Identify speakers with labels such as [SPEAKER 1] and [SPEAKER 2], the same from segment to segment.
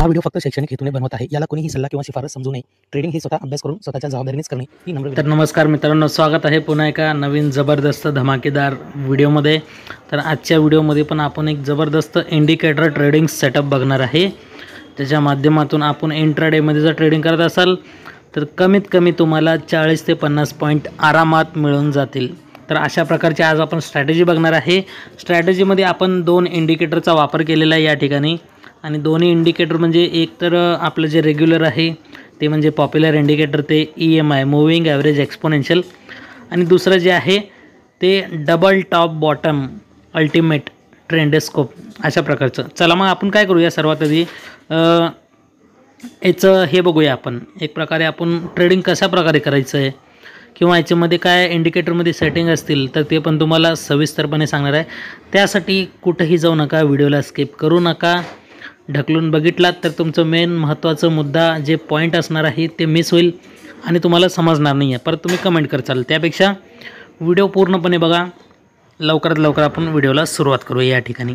[SPEAKER 1] हा व्हिडिओ फक्त शैक्षणिक हेतूने बनवत आहे. याला कोणीही सल्ला किंवा शिफारस समजू नये. ट्रेडिंग हे स्वतः अभ्यास करून स्वतःच्या जबाबदारीनेच करणे ही नम्र विनंती.
[SPEAKER 2] तर नमस्कार मित्रांनो, स्वागत आहे पुन्हा एका नवीन जबरदस्त धमाकेदार व्हिडिओमध्ये. तर आजच्या व्हिडिओमध्ये पण आपण एक जबरदस्त इंडिकेटर ट्रेडिंग सेटअप बघणार आहे. त्याच्या माध्यमातून आपण इंट्राडेमध्ये जर ट्रेडिंग करत असाल तर कमीत कमी तुम्हाला 40 ते 50 पॉईंट आरामात मिळून जातील. तर अशा प्रकारची आज आपण स्ट्रॅटेजी बघणार आहे. स्ट्रॅटेजीमध्ये आपण 2 इंडिकेटरचा वापर केलेला आहे या ठिकाणी. आणि दोन्ही इंडिकेटर म्हणजे एक तर आपलं जे रेग्युलर आहे ते म्हणजे पॉप्युलर इंडिकेटर ते EMI मूव्हिंग ॲव्हरेज एक्सपोनेन्शियल, आणि दुसरं जे आहे ते डबल टॉप बॉटम अल्टिमेट ट्रेंडस्कोप अशा प्रकारचं. चला मग आपण काय करूया, सर्वात आधी याचं हे बघूया आपण. एक प्रकारे आपण ट्रेडिंग कशा प्रकारे करायचं आहे किंवा याच्यामध्ये काय इंडिकेटरमध्ये सेटिंग असतील तर ते पण तुम्हाला सविस्तरपणे सांगणार आहे. त्यासाठी कुठंही जाऊ नका, व्हिडिओला स्किप करू नका. ढकलून बघितलात तर तुमचं मेन महत्त्वाचं मुद्दा जे पॉईंट असणार आहे ते मिस होईल आणि तुम्हाला समजणार नाही आहे. परत तुम्ही कमेंट करचाल. त्यापेक्षा व्हिडिओ पूर्णपणे बघा. लवकरात लवकर आपण व्हिडिओला सुरुवात करू या ठिकाणी.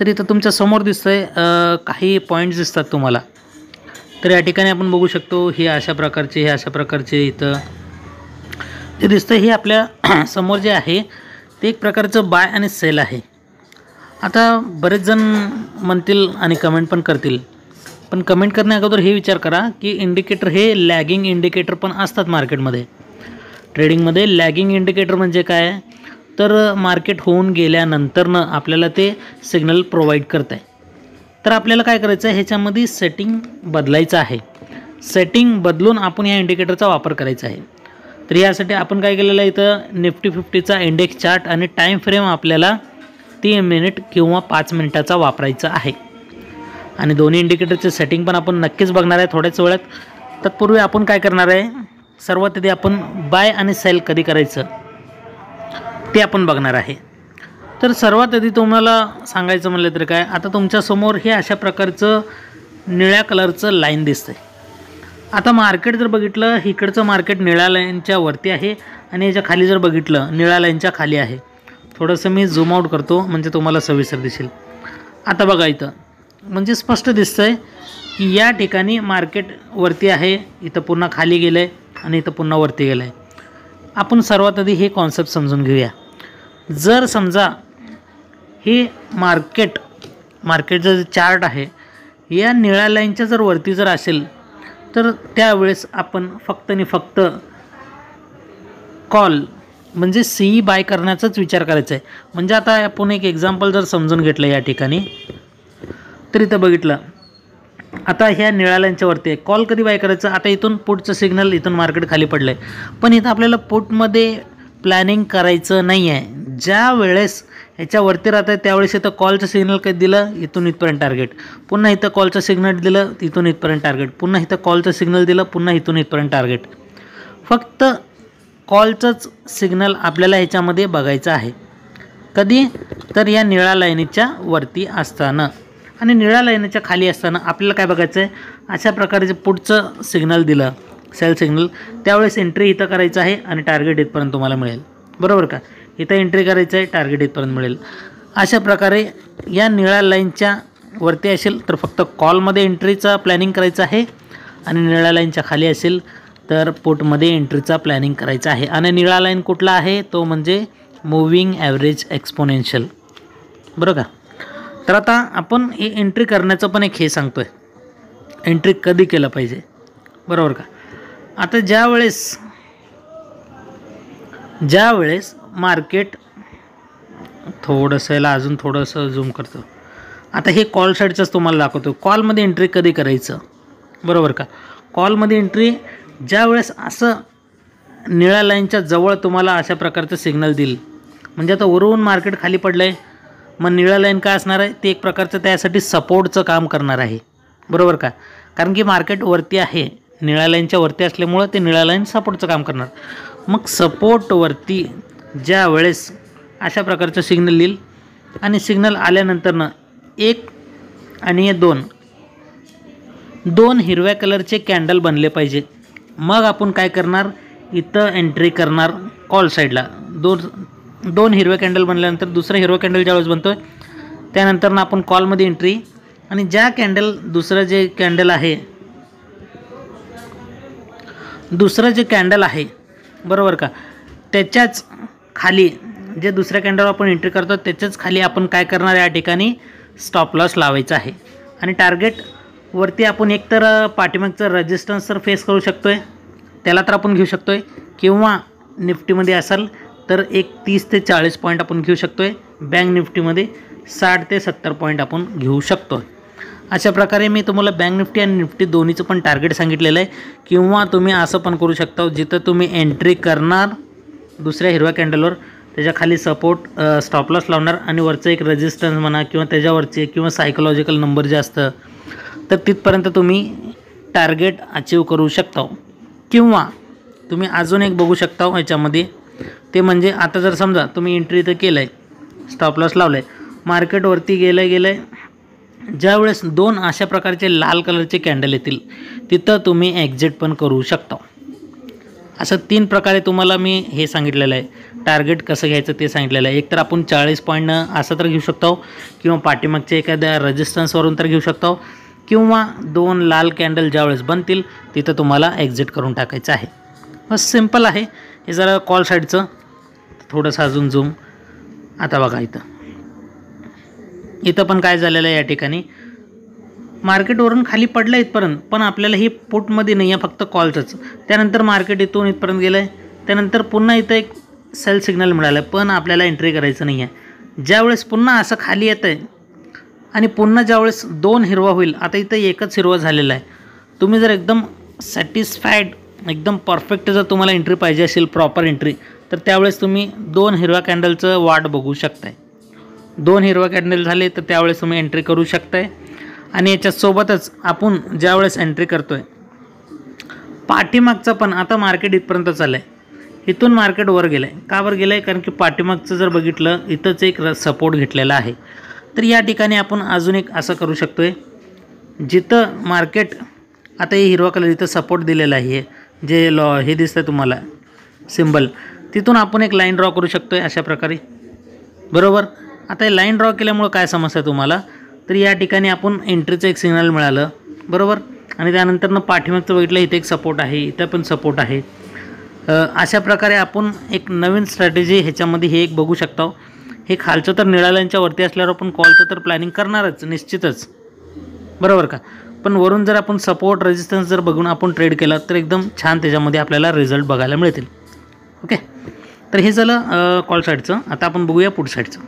[SPEAKER 2] तर इथं तुमच्या समोर दिसतं आहे काही पॉईंट्स दिसतात तुम्हाला. तर या ठिकाणी आपण बघू शकतो हे अशा प्रकारचे इथं जे दिसतं हे आपल्या समोर जे आहे ते एक प्रकारचं बाय आणि सेल आहे. आता बरेच जण म्हणतील आणि कमेंट पण करतील, पण कमेंट करण्या अगोदर हे विचार करा की इंडिकेटर हे लॅगिंग इंडिकेटर पण असतात मार्केटमध्ये. ट्रेडिंगमध्ये लॅगिंग इंडिकेटर म्हणजे काय, तर मार्केट होऊन गेल्यानंतरनं आपल्याला ते सिग्नल प्रोव्हाइड करत आहे. तर आपल्याला काय करायचं आहे, ह्याच्यामध्ये सेटिंग बदलायचं आहे. सेटिंग बदलून आपण या इंडिकेटरचा वापर करायचा आहे. तर यासाठी आपण काय केलेलं आहे, इथं निफ्टी 50चा इंडेक्स चार्ट आणि टाईम फ्रेम आपल्याला 3 मिनिट किंवा 5 मिनिटाचा वापरायचा आहे. आणि दोन्ही इंडिकेटरचे सेटिंग पण आपण नक्कीच बघणार आहे थोड्याच वेळात. तत्पूर्वी आपण काय करणार आहे, सर्वात आधी आपण बाय आणि सेल कधी करायचं ते आपण बघणार आहे. तर सर्वात आधी तुम्हाला सांगायचं म्हणलं तर काय, आता तुमच्यासमोर हे अशा प्रकारचं निळ्या कलरचं लाईन दिसतं आहे. आता मार्केट जर बघितलं, इकडचं मार्केट निळ्या लाईनच्या वरती आहे आणि याच्या खाली जर बघितलं निळ्या लाईनच्या खाली आहे. थोडंसं मी झूम आउट करतो म्हणजे तुम्हाला सविस्तर दिसेल. आता बघा इथं म्हणजे स्पष्ट दिसतं आहे की या ठिकाणी मार्केट वरती आहे, इथं पुन्हा खाली गेलं आहे आणि इथं पुन्हा वरती गेलं आहे. आपण सर्वात आधी हे कॉन्सेप्ट समजून घेऊया. जर समजा हे मार्केटचं जे चार्ट आहे या निळ्या लाईनच्या जर वरती जर असेल तर त्यावेळेस आपण फक्त आणि फक्त कॉल म्हणजे CE बाय करण्याचाच विचार करायचा आहे. म्हणजे आता आपण एक एक्झाम्पल जर समजून घेतलं या ठिकाणी, तर इथं बघितलं आता ह्या निळ्या लाईनच्या वरती आहे. कॉल कधी बाय करायचं, आता इथून पुटचं सिग्नल, इथून मार्केट खाली पडलं आहे, पण इथं आपल्याला पुटमध्ये प्लॅनिंग करायचं नाही आहे. ज्या वेळेस ह्याच्यावरती राहत आहे त्यावेळेस इथं कॉलचं सिग्नल कधी दिलं, इथून इथपर्यंत टार्गेट, पुन्हा इथं कॉलचं सिग्नल दिलं, इथून इथपर्यंत टार्गेट, पुन्हा इथं कॉलचं सिग्नल दिलं, पुन्हा इथून इथपर्यंत टार्गेट. फक्त कॉलचंच सिग्नल आपल्याला ह्याच्यामध्ये बघायचं आहे. कधी, तर या निळ्या लाईनीच्या वरती असताना आणि निळ्या लाईनीच्या खाली असताना आपल्याला काय बघायचं आहे, अशा प्रकारे पुढचं सिग्नल दिलं सेल सिग्नल, त्यावेळेस एंट्री इथं करायचं आहे आणि टार्गेट इथपर्यंत तुम्हाला मिळेल. बरोबर का, इथं एंट्री करायचं आहे, टार्गेट इथपर्यंत मिळेल. अशा प्रकारे या निळ्या लाईनच्या वरती असेल तर फक्त कॉलमध्ये एंट्रीचा प्लॅनिंग करायचं आहे आणि निळ्या लाईनच्या खाली असेल तर पुटमध्ये एंट्रीचा प्लॅनिंग करायचा आहे. आणि निळा लाईन कुठला आहे, तो म्हणजे मूव्हिंग ॲव्हरेज एक्सपोनेन्शियल. बरोबर का. तर आता आपण हे एंट्री करण्याचं पण एक हे सांगतो आहे, एंट्री कधी केलं पाहिजे. बरोबर का. आता ज्यावेळेस मार्केट थोडंसं याला अजून थोडंसं झूम करतो. आता हे कॉल साईडचंच तुम्हाला दाखवतो. कॉलमध्ये एंट्री कधी करायचं. बरोबर का. कॉलमध्ये एंट्री ज्यावेळेस असं निळ्या लाईनच्या जवळ तुम्हाला अशा प्रकारचं सिग्नल देईल, म्हणजे आता वरून मार्केट खाली पडलं आहे, मग निळ्या लाईन काय असणार आहे, ते एक प्रकारचं त्यासाठी सपोर्टचं काम करणार आहे. बरोबर का. कारण की मार्केट वरती आहे, निळ्या लाईनच्या वरती असल्यामुळं ते निळ्या लाईन सपोर्टचं काम करणार. मग सपोर्टवरती ज्या वेळेस अशा प्रकारचं सिग्नल येईल आणि सिग्नल आल्यानंतरनं 1 आणि 2 हिरव्या कलरचे कॅन्डल बनले पाहिजे. मग आपण काय करणार, इथं एंट्री करणार कॉल साईडला. दोन हिरवे कॅन्डल बनल्यानंतर दुसरा हिरवा कॅन्डल ज्यावेळेस बनतो आहे त्यानंतर आपण कॉलमध्ये एंट्री आणि ज्या दुसरं जे कॅन्डल आहे बरोबर का, त्याच्याच खाली जे दुसऱ्या कॅन्डलवर आपण एंट्री करतो त्याच्याच खाली आपण काय करणार, या ठिकाणी स्टॉप लॉस लावायचा आहे. आणि टार्गेटवरती आपण एकतर पाठीमागचं रेजिस्टन्स तर फेस करू शकतो आहे, त्याला तर आपण घेऊ शकतो आहे, किंवा निफ्टीमध्ये असाल तर एक 30 ते 40 पॉईंट आपण घेऊ शकतो आहे. बँक निफ्टीमध्ये 60 ते 70 पॉईंट आपण घेऊ शकतो. अशा प्रकारे मी तुम्हाला बँक निफ्टी आणि निफ्टी दोन्हीचं पण टार्गेट सांगितलेलं आहे. किंवा तुम्ही असं पण करू शकता, जिथं तुम्ही एंट्री करणार दुसऱ्या हिरव्या कॅन्डलवर त्याच्या खाली सपोर्ट स्टॉप लॉस लावणार आणि वरचं एक रेजिस्टन्स म्हणा किंवा त्याच्यावरचे किंवा सायकोलॉजिकल नंबर जे असतं तर तिथपर्यंत तुम्ही टार्गेट अचीव करू शकता. किंवा तुम्ही अजून एक बघू शकता ह्याच्यामध्ये, ते म्हणजे आता जर समजा तुम्ही एंट्री तर केलं आहे, स्टॉप लॉस लावलं आहे, मार्केटवरती गेलं आहे, ज्यावेळेस 2 अशा प्रकारचे लाल कलरचे कॅन्डल येतील तिथं तुम्ही एक्झिट पण करू शकता. असं 3 प्रकारे तुम्हाला मी हे सांगितलेलं आहे, टार्गेट कसं घ्यायचं ते सांगितलेलं आहे. एक तर आपण 40 पॉईंटनं असं तर घेऊ शकतो, किंवा पाठीमागच्या एखाद्या रेजिस्टन्सवरून तर घेऊ शकतो, किंवा 2 लाल कॅन्डल ज्यावेळेस बनतील तिथं तुम्हाला एक्झिट करून टाकायचं आहे. बस सिम्पल आहे. हे जरा कॉल साईडचं थोडंसं अजून झूम. आता बघा इथं पण काय झालेलं आहे, या ठिकाणी मार्केटवरून खाली पडलं इथपर्यंत, पण आपल्याला ही पुटमध्ये नाही आहे, फक्त कॉलचंच. त्यानंतर मार्केट इथून इथपर्यंत गेलं आहे, त्यानंतर पुन्हा इथं एक सेल सिग्नल मिळालं आहे, पण आपल्याला एंट्री करायचं नाही आहे. ज्यावेळेस पुन्हा असं खाली येतं आहे आणि पुन्हा ज्यावेळेस 2 हिरवा होईल, आता इथं एकच हिरवा झालेला आहे. तुम्ही जर एकदम सॅटिस्फाईड, एकदम परफेक्ट जर तुम्हाला एंट्री पाहिजे असेल, प्रॉपर एंट्री, तर त्यावेळेस तुम्ही 2 हिरव्या कॅन्डलचं वाट बघू शकताय. 2 हिरवा कॅन्डल झाले तर त्यावेळेस तुम्ही एंट्री करू शकताय. आणि याच्यासोबतच आपण ज्यावेळेस एंट्री करतो आहे पाठीमागचं पण, आता मार्केट इथपर्यंत चाललं आहे, इथून मार्केट वर गेलं आहे. का वर गेलं आहे, कारण की पाठीमागचं जर बघितलं इथंच एक सपोर्ट घेतलेला आहे. तर या ठिकाणी आपण अजून एक असं करू शकतो आहे, जिथं मार्केट आता हे हिरवा कलर इथं सपोर्ट दिलेला आहे, जे हे दिसतं तुम्हाला सिम्बल, तिथून आपण एक लाईन ड्रॉ करू शकतो आहे अशा प्रकारे, बरोबर. आता हे लाईन ड्रॉ केल्यामुळं काय समजतं तुम्हाला, तर या ठिकाणी आपण एंट्रीचं एक सिग्नल मिळालं, बरोबर. आणि त्यानंतर पाठीमागचं बघितलं, इथे एक सपोर्ट आहे, इथं पण सपोर्ट आहे. अशा प्रकारे आपण एक नवीन स्ट्रॅटेजी ह्याच्यामध्ये हे एक बघू शकतो. हे खालचं तर निळ्या लाईनच्या वरती असल्यावर आपण कॉलचं तर प्लॅनिंग करणारच निश्चितच, बरोबर का. पण वरून जर आपण सपोर्ट रेजिस्टन्स जर बघून आपण ट्रेड केला तर एकदम छान त्याच्यामध्ये आपल्याला रिझल्ट बघायला मिळतील. ओके, तर हे झालं कॉल साईडचं. आता आपण बघूया पुट साईडचं.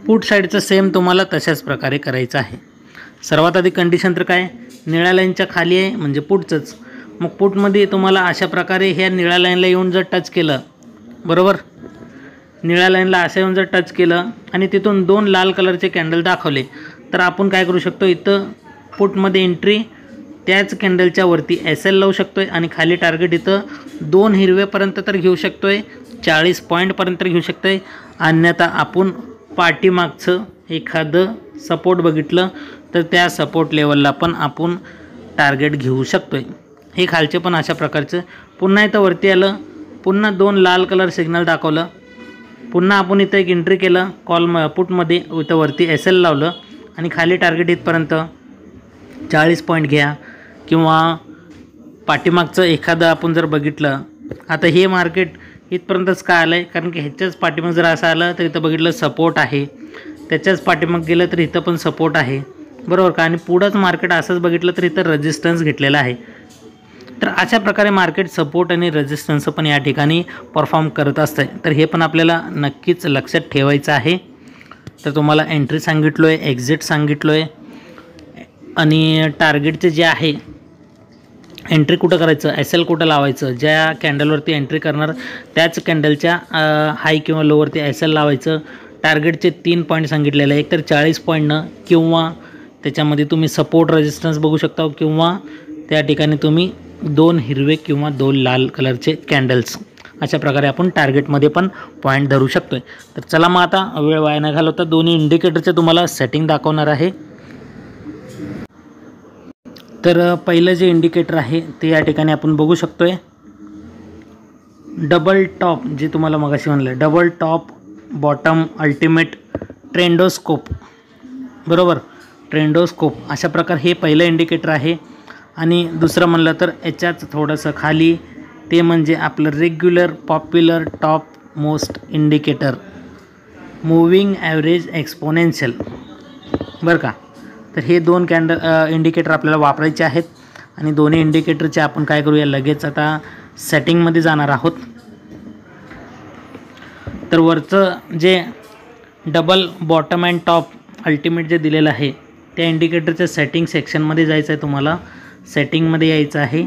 [SPEAKER 2] पुट साईडचं सेम तुम्हाला तशाच प्रकारे करायचं आहे. सर्वात आधी कंडिशन तर काय, निळ्या लाईनच्या खाली आहे म्हणजे पुटचंच. मग पुटमध्ये तुम्हाला अशा प्रकारे ह्या निळ्या लाईनला येऊन जर टच केलं, बरोबर, निळ्या लाईनला असं येऊन जर टच केलं आणि तिथून 2 लाल कलरचे कॅन्डल दाखवले, तर आपण काय करू शकतो, इथं पुटमध्ये एंट्री त्याच कॅन्डलच्या वरती SL लावू शकतो आहे आणि खाली टार्गेट इथं 2 हिरवेपर्यंत तर घेऊ शकतो आहे, 40 पॉईंटपर्यंत घेऊ शकतो आहे. अन्यथा आपण पाठीमागचं एखादं सपोर्ट बघितलं तर त्या सपोर्ट लेवलला पण आपण टार्गेट घेऊ शकतो आहे. हे खालचे पण अशा प्रकारचं. पुन्हा इथं वरती आलं, पुन्हा 2 लाल कलर सिग्नल दाखवलं, पुन्हा आपण इथं एक एंट्री केलं पुटमध्ये, इथं वरती SL लावलं आणि खाली टार्गेट इथपर्यंत 40 पॉईंट घ्या. किंवा पाठीमागचं एखादं आपण जर बघितलं, आता हे मार्केट इथपर्यंतच का आलं आहे, कारण की ह्याच्याच पाठीमाग जर असं आलं तर इथं बघितलं सपोर्ट आहे, त्याच्याच पाठीमाग गेलं तर इथं पण सपोर्ट आहे, बरोबर का. आणि पुढंच मार्केट असंच बघितलं तर इथं रेजिस्टन्स घेतलेला आहे. तर अशा प्रकारे मार्केट सपोर्ट आणि रेजिस्टन्स पण या ठिकाणी परफॉर्म करत असतं. तर हे पण आपल्याला नक्कीच लक्षात ठेवायचं आहे. तर तुम्हाला एंट्री सांगितलो आहे, एक्झिट सांगितलो आहे, आणि टार्गेटचे जे आहे एंट्री कुठं करायचं, SL कुठं लावायचं, ज्या कॅन्डलवरती एंट्री करणार त्याच कॅन्डलच्या हाय किंवा लोवरती SL लावायचं. टार्गेटचे 3 पॉईंट सांगितलेले आहे, एक तर 40 पॉईंटनं, किंवा त्याच्यामध्ये तुम्ही सपोर्ट रेजिस्टन्स बघू शकता, किंवा त्या ठिकाणी तुम्ही 2 हिरवे किंवा 2 लाल कलरचे कॅन्डल्स, अशा प्रकारे आपण टार्गेटमध्ये पण पॉईंट धरू शकतो आहे. तर चला मग आता वेळ वाया न घालवता दोन्ही इंडिकेटरचे तुम्हाला सेटिंग दाखवणार आहे. तर पहिलं जे इंडिकेटर आहे ते या ठिकाणी आपण बघू शकतो आहे, डबल टॉप, जे तुम्हाला मगाशी म्हणलं डबल टॉप बॉटम अल्टिमेट ट्रेंडोस्कोप, बरोबर, ट्रेंडोस्कोप अशा प्रकार हे पहिलं इंडिकेटर आहे. आणि दुसरं म्हणलं तर याच्याच थोडंसं खाली ते म्हणजे आपलं regular popular top most indicator moving average exponential, बरं का. तर हे 2 इंडिकेटर आपल्याला वापरायचे आहेत. आणि दोन्ही इंडिकेटरचे आपण काय करूया, लगेच आता सेटिंगमध्ये जाणार आहोत. तर वरचं जे double bottom and top ultimate जे दिलेलं आहे त्या इंडिकेटरच्या सेटिंग सेक्शनमध्ये जायचं आहे. तुम्हाला सेटिंगमध्ये यायचं आहे,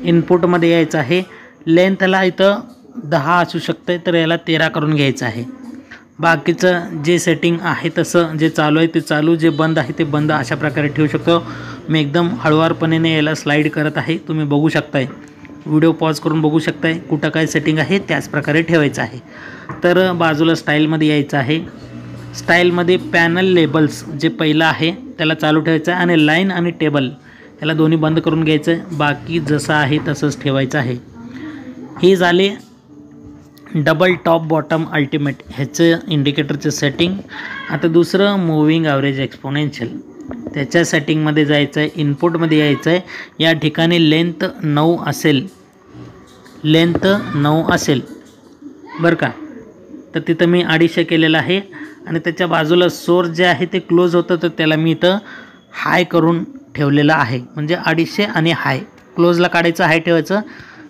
[SPEAKER 2] इनपुटमध्ये यायचं आहे. लेंथला इथं 10 असू शकते, तर याला 13 करून घ्यायचं आहे. बाकीचं जे सेटिंग आहे तसं, जे चालू आहे ते चालू, जे बंद आहे ते बंद, अशा प्रकारे ठेवू शकतो. मी एकदम हळुवारपणे याला स्लाईड करत आहे, तुम्ही बघू शकताय. व्हिडिओ पॉज करून बघू शकताय कुठं काय सेटिंग आहे, त्याच प्रकारे ठेवायचं आहे. तर बाजूला स्टाईलमध्ये यायचं आहे. स्टाईलमध्ये पॅनल लेबल्स जे पहिलं आहे त्याला चालू ठेवायचं आहे आणि लाईन आणि टेबल याला दोन्ही बंद करून घ्यायचं आहे. बाकी जसं आहे तसंच ठेवायचं आहे. हे झाले डबल टॉप बॉटम अल्टिमेट ह्याचं इंडिकेटरचं सेटिंग. आता दुसरं मूविंग ॲव्हरेज एक्सपोनेन्शियल, त्याच्या सेटिंगमध्ये जायचं आहे, इनपुटमध्ये यायचं आहे. या ठिकाणी लेंथ 9 असेल, लेंथ 9 असेल, बरं का. तर तिथं मी 250 केलेलं आहे. आणि त्याच्या बाजूला सोर्स जे आहे ते क्लोज होतं, तर त्याला मी इथं हाय करून ठेवलेलं आहे. म्हणजे 250 आणि हाय, क्लोजला काढायचं हाय ठेवायचं,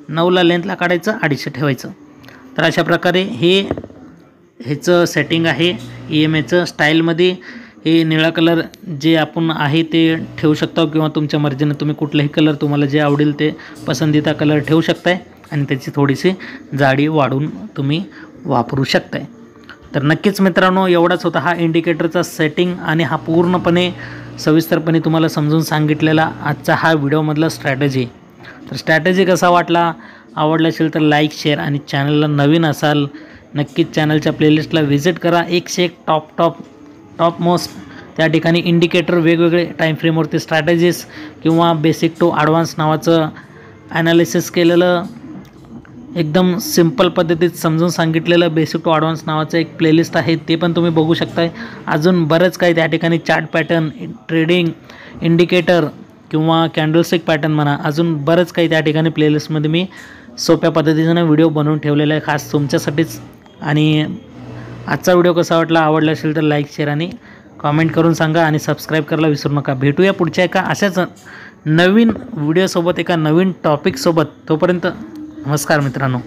[SPEAKER 2] 9ला लेंथला काढायचं 250 ठेवायचं. तर अशा प्रकारे ह्याचं सेटिंग आहे EMAचं. स्टाईलमध्ये हे निळा कलर जे आपण आहे ते ठेवू शकता किंवा तुमच्या मर्जीने तुम्ही कुठलाही कलर तुम्हाला जे आवडेल ते पसंतीचा कलर ठेवू शकताय आणि त्याची थोडीशी जाडी वाढवून तुम्ही वापरू शकताय. तर नक्कीच मित्रांनो, एवढाच होता हा इंडिकेटरचा सेटिंग आणि हा पूर्णपणे सविस्तरपणे तुम्हाला समजून सांगितलेला आजचा हा व्हिडिओमधला स्ट्रॅटेजी. तर स्ट्रॅटेजी कसा वाटला, आवडला असेल तर लाईक, शेअर आणि चॅनलला नवीन असाल नक्कीच चॅनलच्या प्लेलिस्टला व्हिजिट करा. 101 टॉप मोस्ट त्या ठिकाणी इंडिकेटर वेगवेगळे टाईम फ्रेमवरती स्ट्रॅटेजीज किंवा बेसिक टू ॲडव्हान्स नावाचं ॲनालिसिस केलेलं, एकदम सिंपल पद्धतीत समजून सांगितलेलं बेसिक टू ॲडव्हान्स नावाचं एक प्लेलिस्ट आहे, ते पण तुम्ही बघू शकताय. अजून बरंच काही त्या ठिकाणी चार्ट पॅटर्न, ट्रेडिंग, इंडिकेटर किंवा कॅन्डलस्टिक पॅटर्न म्हणा, अजून बरंच काही त्या ठिकाणी प्लेलिस्टमध्ये मी सोप्या पद्धतीनं व्हिडिओ बनवून ठेवलेला आहे खास तुमच्यासाठीच. आणि आजचा व्हिडिओ कसा वाटला, आवडला असेल तर लाईक, शेअर आणि कॉमेंट करून सांगा आणि सबस्क्राईब करायला विसरू नका. भेटूया पुढच्या एका अशाच नवीन व्हिडिओसोबत, एका नवीन टॉपिकसोबत. तोपर्यंत नमस्कार मित्रांनो.